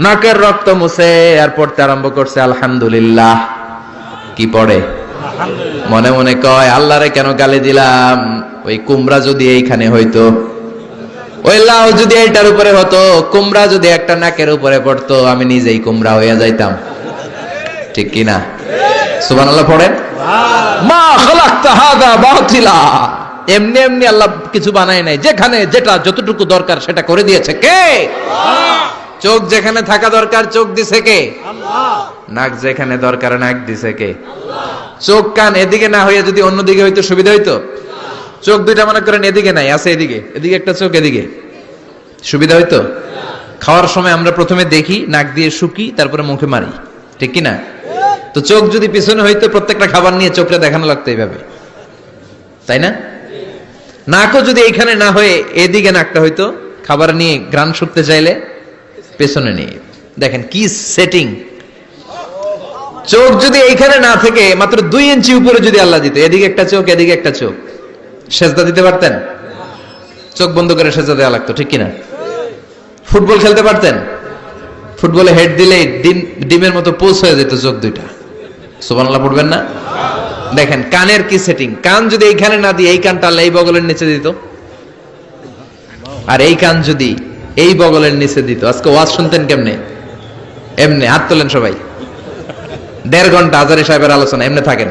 নাকের রক্ত মুছে আর পড়তে আরম্ভ করছে আলহামদুলিল্লাহ। কি পড়ে? মনে মনে কয়, আল্লাহরে কেন গালি দিলাম? ওই কুমড়া যদি এইখানে হইতো, ওই লাউ যদি এইটার উপরে হতো, কুমড়া যদি একটা নাকের উপরে পড়তো, আমি নিজেই কুমড়া হইয়া যাইতাম, ঠিক কিনা? সুবহানাল্লাহ পড়েন। মা খালাকতা হাযা বাতিলা, এমনি এমনি আল্লাহ কিছু বানায় নাই, যেখানে যেটা যতটুকু দরকার সেটা করে দিয়েছে কে? আল্লাহ। চোখ যেখানে থাকা দরকার চোখ দিছে কে? আল্লাহ। নাক যেখানে দরকার নাক দিছে কে? আল্লাহ। চোখ কান এদিকে না হইয়া যদি অন্যদিকে হইতো সুবিধা হইতো? চোখ দুইটা মনে করেন এদিকে নাই, আছে এদিকে, এদিকে একটা চোখ, এদিকে, সুবিধা হইতো? খাওয়ার সময় আমরা প্রথমে দেখি, নাক দিয়ে শুকি, তারপরে মুখে মারি, ঠিক কিনা? তো চোখ যদি পিছনে হইতো, প্রত্যেকটা খাবার নিয়ে চোখটা দেখানো লাগতো এইভাবে, তাই না? নাকও যদি এইখানে না হয়ে এদিকে নাকটা হইতো, খাবার নিয়ে ঘ্রাণ শুকতে চাইলে পেছনে নিয়ে। দেখেন কি সেটিং! চোখ যদি এইখানে না থেকে মাত্র 2 ইঞ্চি উপরে যদি আল্লাহ দিত, এদিকে একটা চোখ এদিকে একটা চোখ, সেজদা দিতে পারতেন? চোখ বন্ধ করে সেজদা দেওয়া লাগতো, ঠিক কিনা? ফুটবল খেলতে পারতেন? ফুটবলে হেড দিলে ডিমের মতো পোষ হয়ে যেত চোখ দুইটা। সুবহানাল্লাহ পড়বেন না? দেখেন কানের কি সেটিং! কান যদি এইখানে না দিয়ে এই কানটা আল্লাহ এই বগলের নিচে দিত, আর এই কান যদি এই বগলের নিচে দিত, আজকে ওয়াজ শুনতেন কেমনে? এমনি। হাত তোলেন সবাই। 1.5 ঘন্টা আজারি সাহেবের আলোচনা, এমনি থাকেন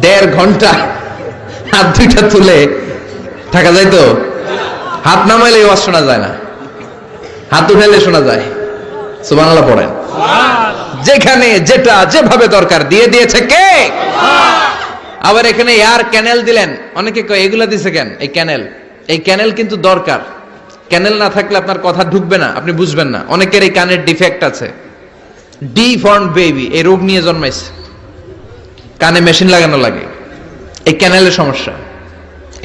1.5 ঘন্টা হাত দুইটা তুলে থাকা যায় তো? হাত নামাইলে ওয়াজ শোনা যায় না, হাত উঠাইলে শোনা যায়। সুবহানাল্লাহ পড়েন। যেখানে যেটা যেভাবে দরকার দিয়ে দিয়েছে কে? আবার এখানে এয়ার ক্যানেল দিলেন, অনেকে কয় এগুলা দিছে কেন? এই ক্যানেল কিন্তু দরকার। ক্যানেল না থাকলে আপনার কথা ঢুকবে না, আপনি বুঝবেন না। অনেকের এই কানের ডিফেক্ট আছে, ডিফর্ম বেবি, এই রোগ নিয়ে জন্মাইছে, কানে মেশিন লাগানো লাগে, এই ক্যানেলের সমস্যা।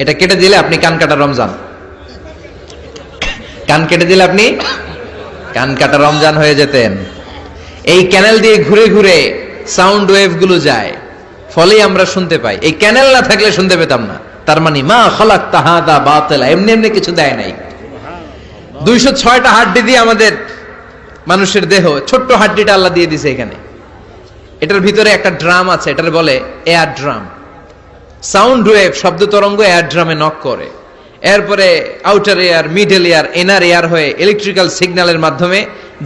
এটা কেটে দিলে আপনি কান কাটা রমজান, কান কেটে দিলে আপনি কান কাটা রমজান হয়ে যেতেন। এই ক্যানেল দিয়ে ঘুরে ঘুরে সাউন্ড ওয়েভ গুলো যায়, ফলে আমরা শুনতে পাই। এই ক্যানেল না থাকলে শুনতে পেতাম না। তার মানে মা খালাকতা হাযা বাতিলা, এমনি এমনি কিছু দেয় নাই। 206টা হাড্ডি দিয়ে আমাদের মানুষের দেহ, ছোট্ট হাড্ডিটা আল্লাহ দিয়ে দিছে এখানে। এটার ভিতরে একটা ড্রাম আছে, এটার বলে এয়ার ড্রাম। সাউন্ড ওয়েভ, শব্দ তরঙ্গ এয়ার ড্রামে নক করে, এরপরে outer air, middle air, inner air হয়ে ইলেকট্রিক্যাল সিগন্যালের মাধ্যমে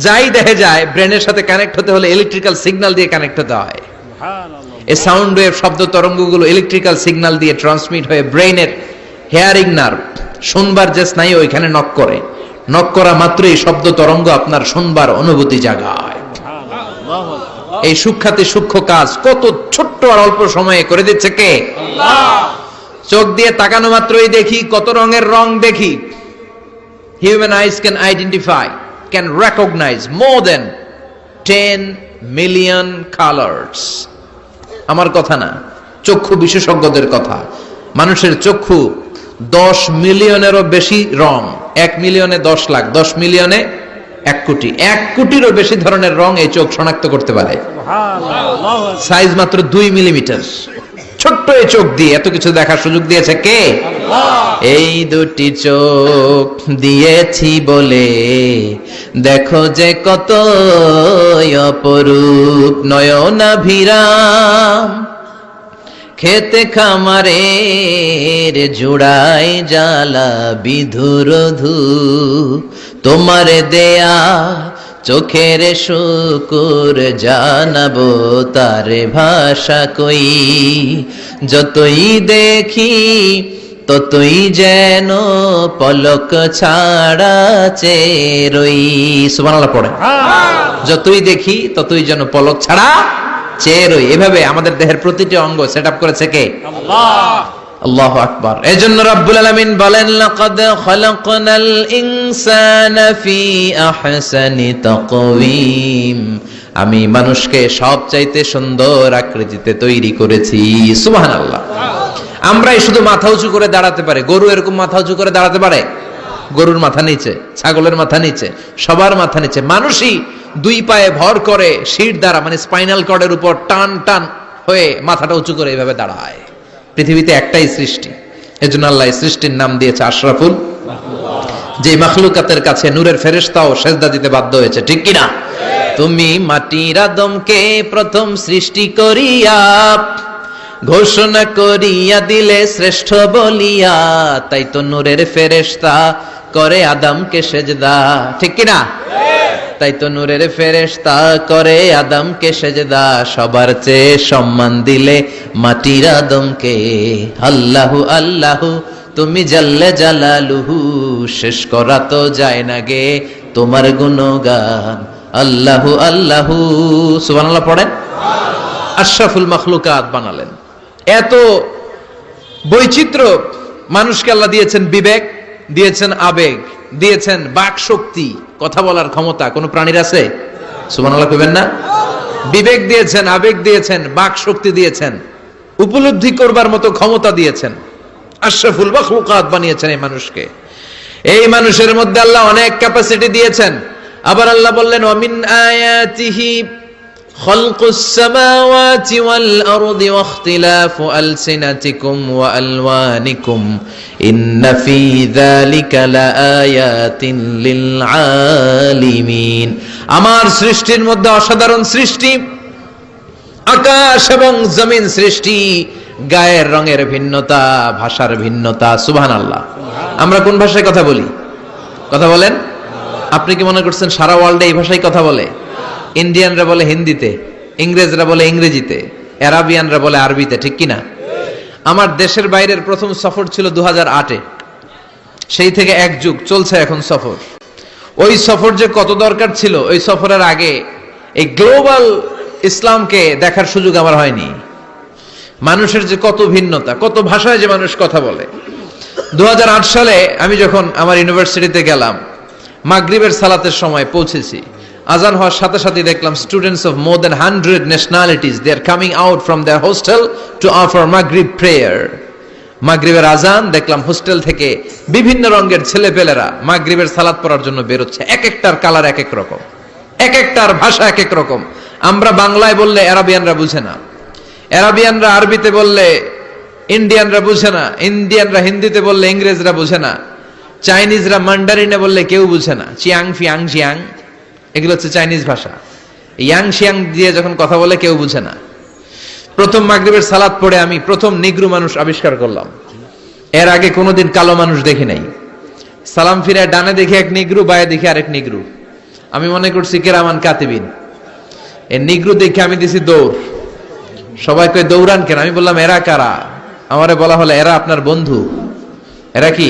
যাই দেখে যায়, ব্রেনের সাথে কানেক্ট হতে হলে ইলেকট্রিক্যাল সিগন্যাল দিয়ে কানেক্ট হতে হয়। এই সাউন্ড ওয়েভ, শব্দ তরঙ্গগুলো ইলেকট্রিক্যাল সিগন্যাল দিয়ে ট্রান্সমিট হয়ে ব্রেনের হেয়ারিং নার্ভ, শুনবার যে স্নায়ু, ওইখানে নক করে। নক করা মাত্রই শব্দ তরঙ্গ আপনার শুনবার অনুভূতি জাগায়। এই সূক্ষ্মাতি সূক্ষ্ম কাজ কত ছোট্ট আর অল্প সময়ে করে দিচ্ছে কে? চোখ দিয়ে তাকানো মাত্রই দেখি কত রঙের রং দেখি। Human eyes can identify, can recognise more than 10 million colours. আমার কথা না, চক্ষু বিশেষজ্ঞদের কথা। মানুষের চক্ষু 10 মিলিয়নেরও বেশি রং, 1 মিলিয়নে 10 লাখ, 10 মিলিয়নে 1 কোটি, 1 কোটিরও বেশি ধরনের রং এই চোখ শনাক্ত করতে পারে। সাইজ মাত্র 2 মিলিমিটার। ছোট্ট এই চোখ দিয়ে এত কিছু দেখার সুযোগ দিয়েছে কে? এই দুটি চোখ দিয়েছি বলে দেখো যে কত অপরূপ নয়নাভিরাম, খেতে খামারের জুড়াই জ্বালা বিধুর ধু, তোমার দেয়া চোখের শুকুর জানাবো তার ভাষা কই, যতই দেখি ততই যেন পলক ছাড়া চেরই। সুবহানাল্লাহ পড়ে। যতই দেখি ততই যেন পলক ছাড়া চেরই। এভাবে আমাদের দেহের প্রতিটি অঙ্গ সেটআপ করেছে কে? আল্লাহ। আল্লাহু আকবার। এজন্য রব্বুল আলামিন বলেন, লাকাদ খালাকনাল ইনসানা ফি আহসানি তাকওয়িম, আমি মানুষকে সবচাইতে সুন্দর আকৃতিতে তৈরি করেছি। সুবহানাল্লাহ। আমরাই শুধু মাথা উঁচু করে দাঁড়াতে পারি, গরু এরকম মাথা উঁচু করে দাঁড়াতে পারে? গরুর মাথা নিচে, ছাগলের মাথা নিচে, সবার মাথা নিচে। মানুষই 2 পায়ে ভর করে শির দ্বারা, মানে স্পাইনাল কর্ডের উপর টান টান হয়ে মাথাটা উঁচু করে এইভাবে দাঁড়ায়। পৃথিবীতে একটাই সৃষ্টি, এজন্য আল্লাহ সৃষ্টির নাম দিয়েছে আশরাফুল। যে মাখলুকাতের কাছে নূরের ফেরেশতাও সেজদা দিতে বাধ্য হয়েছে, ঠিক কিনা? তুমি মাটির আদমকে প্রথম সৃষ্টি করিয়া ঘোষণা করিয়া দিলে শ্রেষ্ঠ বলিয়া, তাই তো নূরের ফেরেশতা করে আদমকে সেজদা, ঠিক কিনা? তাই তো নূরের ফেরেশতা করে আদমকে সেজদা, সবার চেয়ে সম্মান দিলে মাটির আদমকে। আল্লাহু আল্লাহু তুমি জাল্লে জালালুহু, শেষ করা তো যায় না গে তোমার গুণগান। আল্লাহু আল্লাহু, সুবহানাল্লাহ পড়েন। আশরাফুল মাখলুকাত বানালেন। এত বৈচিত্র্য মানুষকে আল্লাহ দিয়েছেন, বিবেক দিয়েছেন, আবেগ দিয়েছেন, বাক শক্তি, কথা বলার ক্ষমতা। কোন প্রাণীর আছে? সুবহানাল্লাহ কইবেন না? বিবেক দিয়েছেন, আবেগ দিয়েছেন, বাক শক্তি দিয়েছেন, উপলব্ধি করবার মতো ক্ষমতা দিয়েছেন। আশরাফুল মাখলুকাত বানিয়েছেন এই মানুষকে। এই মানুষের মধ্যে আল্লাহ অনেক ক্যাপাসিটি দিয়েছেন। আবার আল্লাহ বললেন, ওয়ামিন আয়াতিহি খালকুস সামাওয়াতি ওয়াল আরদি ওয়াখতিলাফু আলসিনাতিকুম ওয়া আলওয়ানিকুম ইন্না ফী যালিকা লাআয়াতিন লিল আলিমিন। আমার সৃষ্টির মধ্যে অসাধারণ সৃষ্টি, আকাশ এবং জমিন সৃষ্টি, গায়ের রঙের ভিন্নতা, ভাষার ভিন্নতা। সুবহানাল্লাহ। আমরা কোন ভাষায় কথা বলি? কথা বলেন। আপনি কি মনে করছেন সারা ওয়ার্ল্ডে এই ভাষায় কথা বলে? ইন্ডিয়ানরা বলে হিন্দিতে, ইংরেজরা বলে ইংরেজিতে, আরাবিয়ানরা বলে আরবিতে, ঠিক কিনা? আমার দেশের বাইরের প্রথম সফর ছিল 2008-এ। সেই থেকে এক যুগ চলছে এখন সফর। ওই সফর যে কত দরকার ছিল, ওই সফরের আগে এই গ্লোবাল ইসলামকে দেখার সুযোগ আমার হয়নি। মানুষের যে কত ভিন্নতা, কত ভাষায় যে মানুষ কথা বলে। 2008 সালে আমি যখন আমার ইউনিভার্সিটিতে গেলাম, মাগরিবের সালাতের সময় পৌঁছেছি, আজান হওয়ার সাথে সাথে দেখলাম students of more than 100 nationalities they are coming out from their hostel to offer মাগরিব প্রেয়ার। মাগরিবের আজান দেখলাম হোস্টেল থেকে বিভিন্ন রঙের ছেলেপেলেরা মাগরিবের সালাত পড়ার জন্য বেরোচ্ছে। এক একটার কালার এক এক রকম, এক একটার ভাষা এক এক রকম। আমরা বাংলায় বললে আরাবিয়ানরা বুঝে না, আরাবিয়ানরা আরবিতে বললে ইন্ডিয়ানরা বুঝে না, ইন্ডিয়ানরা হিন্দিতে বললে ইংরেজরা বুঝে না, চাইনিজরা মান্ডারিনে বললে কেউ বুঝে না। চিয়াং ফিয়াং জিয়াং এগুলো হচ্ছে চাইনিজ ভাষা। ইয়াং শিয়াং দিয়ে যখন কথা বলে কেউ বুঝে না। প্রথম মাগরিবের সালাত পড়ে আমি প্রথম নিগ্রু মানুষ আবিষ্কার করলাম। এর আগে কোনোদিন কালো মানুষ দেখি নাই। সালাম ফিরে ডানে দেখি এক নিগ্রু, বায়ে দেখি আরেক নিগ্রু। আমি মনে করছি কেরামান কাতিবিন। এই নিগ্রু দেখে আমি দিছি দৌড়। সবাই কই দৌড়ান কেন? আমি বললাম এরা কারা? আমারে বলা হলো এরা আপনার বন্ধু। এরা কি?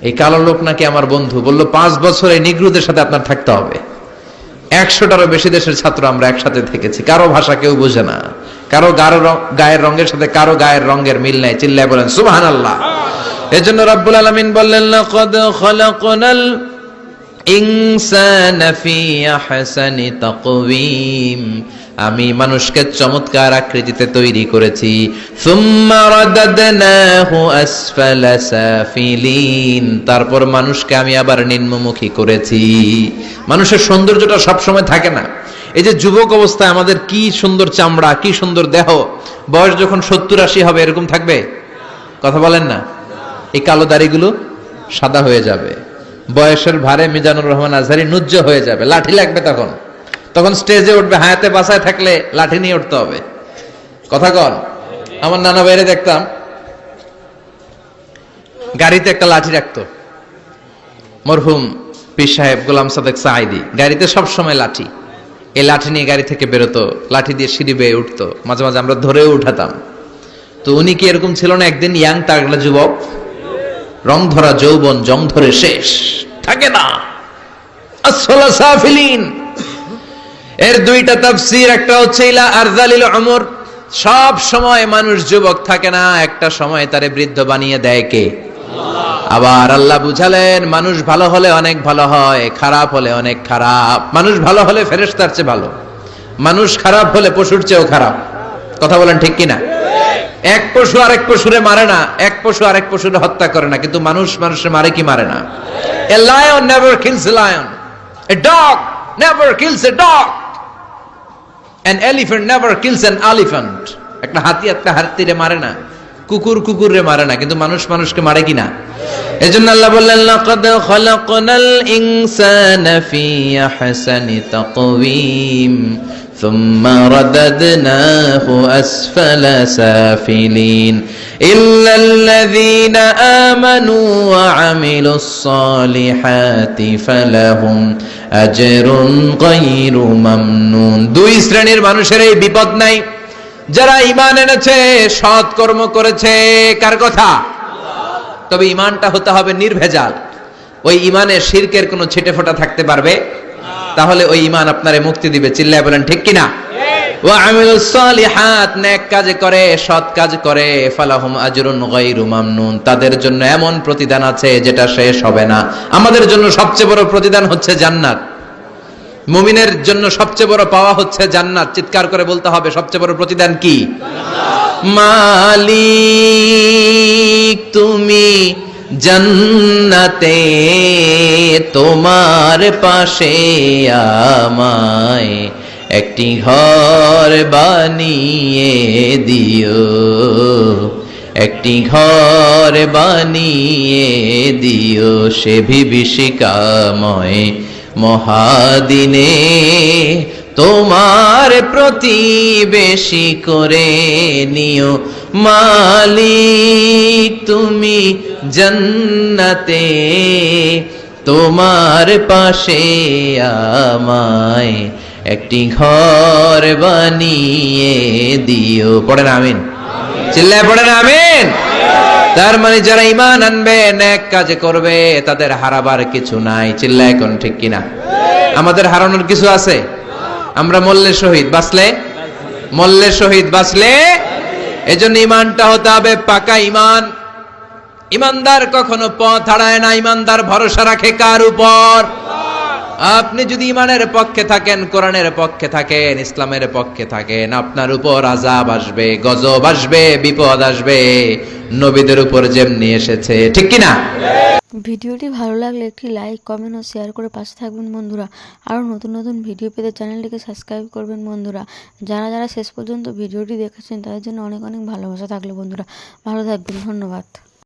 এই কালো লোক নাকি আমার বন্ধু। বললো 5 বছর এই নিগ্রুদের সাথে আপনার থাকতে হবে। 100টারও বেশি দেশের ছাত্র আমরা একসাথে থেকেছি। কারো ভাষা কেউ বুঝে না, কারো গায়ের রঙের সাথে কারো গায়ের রঙের মিল নাই। চিল্লায় বলেন সুবহানাল্লাহ। এজন্য রব্বুল আলামিন বললেন লাকাদ খালাকনাল ইনসানা ফি আহসানি তাকওয়িম, আমি মানুষকে চমৎকার আকৃতিতে তৈরি করেছি। সুম্মা রাদাদনাহু আসফালা সাফিলিন, তারপর মানুষকে আমি আবার নিম্নমুখী করেছি। মানুষের সৌন্দর্যটা সব সময় থাকে না। এই যে যুবক অবস্থায় আমাদের কি সুন্দর চামড়া, কি সুন্দর দেহ, বয়স যখন 70-80 হবে এরকম থাকবে? কথা বলেন না। এই কালো দাড়িগুলো সাদা হয়ে যাবে, বয়সের ভারে মিজানুর রহমান আজহারী নুজ্জ হয়ে যাবে, লাঠি লাগবে তখন। তখন স্টেজে উঠবে, হায়াতে বাসায় থাকলে লাঠি নিয়ে উঠতে হবে। কথা কন। আমার নানা বাইরে দেখতাম গাড়িতে একটা লাঠি রাখতো, মরহুম পীর সাহেব গোলাম সাদেক সাঈদী। গাড়িতে সব সময় লাঠি, এই লাঠি নিয়ে গাড়ি থেকে বেরোতো, লাঠি দিয়ে সিঁড়ি বেয়ে উঠতো, মাঝে মাঝে আমরা ধরেও উঠাতাম। তো উনি কি এরকম ছিল না? একদিন ইয়াং তাগড়া যুবক, রং ধরা যৌবন, জং ধরে শেষ, থাকে না। আসফালা সাফিলিন এর 2টা তাফসীর। একটা হচ্ছে ইলা আরযালিল উমর, সব সময় মানুষ যুবক থাকে না, একটা সময় তারে বৃদ্ধ বানিয়ে দেয় কে? আবার আল্লাহ বুঝালেন মানুষ ভালো হলে অনেক ভালো হয়, খারাপ হলে অনেক খারাপ। মানুষ ভালো হলে ফেরেশতার চেয়ে ভালো, মানুষ খারাপ হলে পশুর চেয়েও খারাপ। কথা বলেন ঠিক কিনা? এক পশু আরেক পশুরে মারে না, এক পশু আরেক পশুরে হত্যা করে না, কিন্তু মানুষ মানুষে মারে কি মারে না? A lion never kills a lion, a dog never kills a dog, an elephant never kills an elephant. একটা হাতি একটা হাতিরে মারে না, কুকুর কুকুরে মারে না, কিন্তু মানুষ মানুষকে মারে কিনা? এজন্য আল্লাহ বললেন লাকাদ খালাকনাল ইনসানা ফি আহসানি তাকওয়িম সুম্মা রাদাদনাহু আসফালা সাফিলিন ইল্লাল্লাযীনা আমানু ওয়া আমিলুস সালিহাতি ফালাহুম আজরুন গায়রু মামনুন। 2 শ্রেণীর মানুষের এই বিপদ নাই, যারা ঈমান এনেছে, সৎ কর্ম করেছে। কার কথা? তবে ঈমানটা হতে হবে নির্ভেজাল। ওই ঈমানে শিরকের কোনো ছিটেফোঁটা থাকতে পারবে? তাহলে ওই ঈমান আপনারে মুক্তি দিবে। চিল্লায় বলেন ঠিক কিনা? ওয়া আমিলুস সালিহাত, নেক কাজ করে, সৎ কাজ করে, ফালাহুম আজরুন গায়রু মামনুন, তাদের জন্য এমন প্রতিদান আছে যেটা শেষ হবে না। আমাদের জন্য সবচেয়ে বড় প্রতিদান হচ্ছে জান্নাত। মুমিনের জন্য সবচেয়ে বড় পাওয়া হচ্ছে জান্নাত। চিৎকার করে বলতে হবে সবচেয়ে বড় প্রতিদান কি? মালিক তুমি জান্নাতে, তোমার পাশে আমায় একটি ঘর বানিয়ে দিও, একটি ঘর বানিয়ে দিও সে বিভীষিকাময় মহাদিনে, তোমার প্রতিবেশী করে নিও। মালিক তুমি জান্নাতে, তোমার পাশে আমায় একটি ঘর বানিয়ে দিও। পড়েন আমিন। চিল্লায় পড়েন আমিন। তার মানে যারা ঈমান আনবে, নেক কাজ করবে, তাদের হারাবার কিছু নাই। চিল্লায় কোন ঠিক কিনা? আমাদের হারানোর কিছু আছে? আমরা মল্লে শহীদ, বাঁচলে মল্লে শহীদ, বাঁচলে। এজন্য ইমানটা হতে হবে পাকা ইমান। ইমানদার কখনো পথ হারায় না, ইমানদার ভরসা রাখে কার উপর? আপনি যদি ইমানের পক্ষে থাকেন, কোরআনের পক্ষে থাকেন, ইসলামের পক্ষে থাকেন, আপনার উপর আযাব আসবে, গজব আসবে, বিপদ আসবে, নবীদের উপর যেমনি এসেছে, ঠিক কি না? ভিডিওটি ভালো লাগলে একটি লাইক, কমেন্ট ও শেয়ার করে পাশে থাকবেন বন্ধুরা। আরও নতুন নতুন ভিডিও পেতে চ্যানেলটিকে সাবস্ক্রাইব করবেন বন্ধুরা। যারা যারা শেষ পর্যন্ত ভিডিওটি দেখেছেন তাদের জন্য অনেক অনেক ভালোবাসা থাকলো বন্ধুরা। ভালো থাকবেন, ধন্যবাদ।